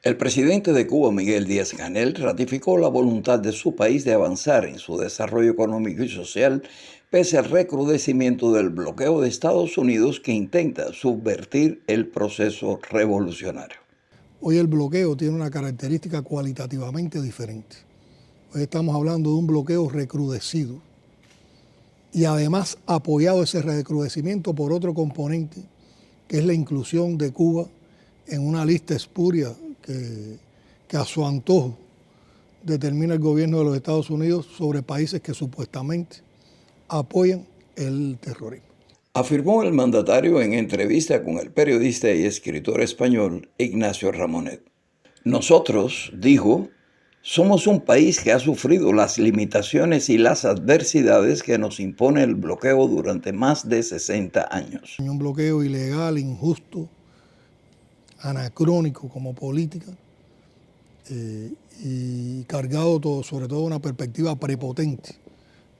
El presidente de Cuba, Miguel Díaz-Canel, ratificó la voluntad de su país de avanzar en su desarrollo económico y social pese al recrudecimiento del bloqueo de Estados Unidos que intenta subvertir el proceso revolucionario. Hoy el bloqueo tiene una característica cualitativamente diferente. Hoy estamos hablando de un bloqueo recrudecido y además apoyado ese recrudecimiento por otro componente, que es la inclusión de Cuba en una lista espuria que a su antojo determina el gobierno de los Estados Unidos sobre países que supuestamente apoyan el terrorismo. Afirmó el mandatario en entrevista con el periodista y escritor español Ignacio Ramonet. Nosotros, dijo, somos un país que ha sufrido las limitaciones y las adversidades que nos impone el bloqueo durante más de 60 años. Un bloqueo ilegal, injusto, anacrónico como política y cargado sobre todo una perspectiva prepotente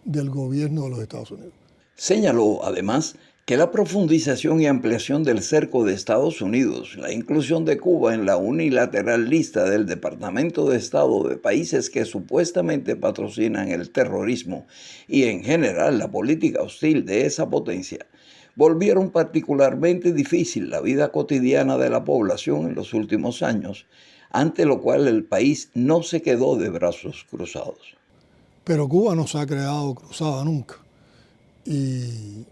del gobierno de los Estados Unidos. Señaló, además, que la profundización y ampliación del cerco de Estados Unidos, la inclusión de Cuba en la unilateral lista del Departamento de Estado de países que supuestamente patrocinan el terrorismo y en general la política hostil de esa potencia, volvieron particularmente difícil la vida cotidiana de la población en los últimos años, ante lo cual el país no se quedó de brazos cruzados. Pero Cuba no se ha quedado cruzada nunca. Y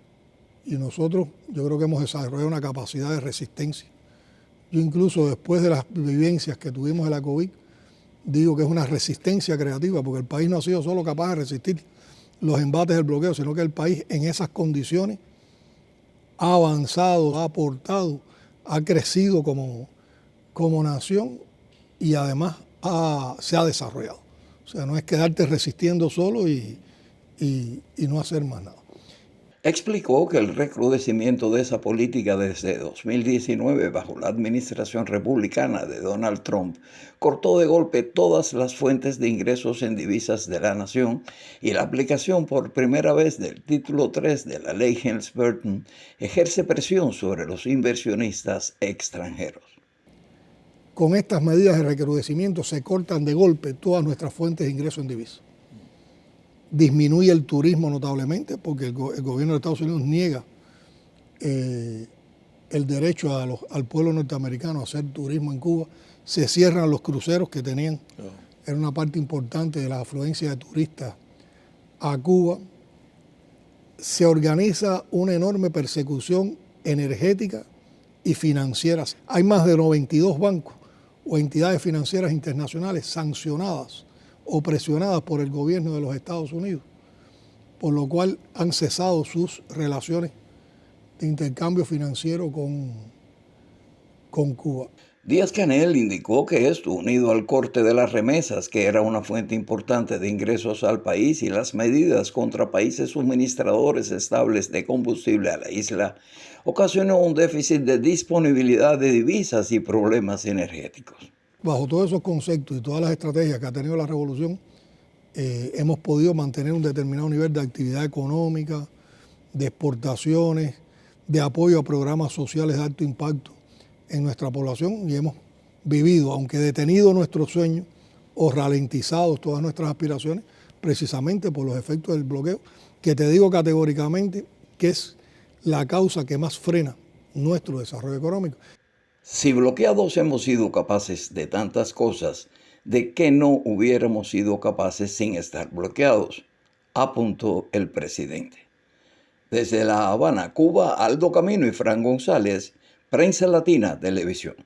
nosotros, yo creo que hemos desarrollado una capacidad de resistencia. Yo incluso después de las vivencias que tuvimos de la COVID, digo que es una resistencia creativa, porque el país no ha sido solo capaz de resistir los embates del bloqueo, sino que el país en esas condiciones ha avanzado, ha aportado, ha crecido como nación y además se ha desarrollado. O sea, no es quedarte resistiendo solo y no hacer más nada. Explicó que el recrudecimiento de esa política desde 2019 bajo la administración republicana de Donald Trump cortó de golpe todas las fuentes de ingresos en divisas de la nación y la aplicación por primera vez del título 3 de la ley Helms-Burton ejerce presión sobre los inversionistas extranjeros. Con estas medidas de recrudecimiento se cortan de golpe todas nuestras fuentes de ingresos en divisas. Disminuye el turismo notablemente porque el gobierno de Estados Unidos niega el derecho al pueblo norteamericano a hacer turismo en Cuba. Se cierran los cruceros que tenían, era una parte importante de la afluencia de turistas a Cuba. Se organiza una enorme persecución energética y financiera. Hay más de 92 bancos o entidades financieras internacionales sancionadas o presionadas por el gobierno de los Estados Unidos, por lo cual han cesado sus relaciones de intercambio financiero con Cuba. Díaz-Canel indicó que esto, unido al corte de las remesas, que era una fuente importante de ingresos al país, y las medidas contra países suministradores estables de combustible a la isla, ocasionó un déficit de disponibilidad de divisas y problemas energéticos. Bajo todos esos conceptos y todas las estrategias que ha tenido la revolución, hemos podido mantener un determinado nivel de actividad económica, de exportaciones, de apoyo a programas sociales de alto impacto en nuestra población y hemos vivido, aunque detenido nuestros sueños o ralentizados todas nuestras aspiraciones, precisamente por los efectos del bloqueo, que te digo categóricamente que es la causa que más frena nuestro desarrollo económico. Si bloqueados hemos sido capaces de tantas cosas, ¿de qué no hubiéramos sido capaces sin estar bloqueados?, apuntó el presidente. Desde La Habana, Cuba, Aldo Camino y Fran González, Prensa Latina Televisión.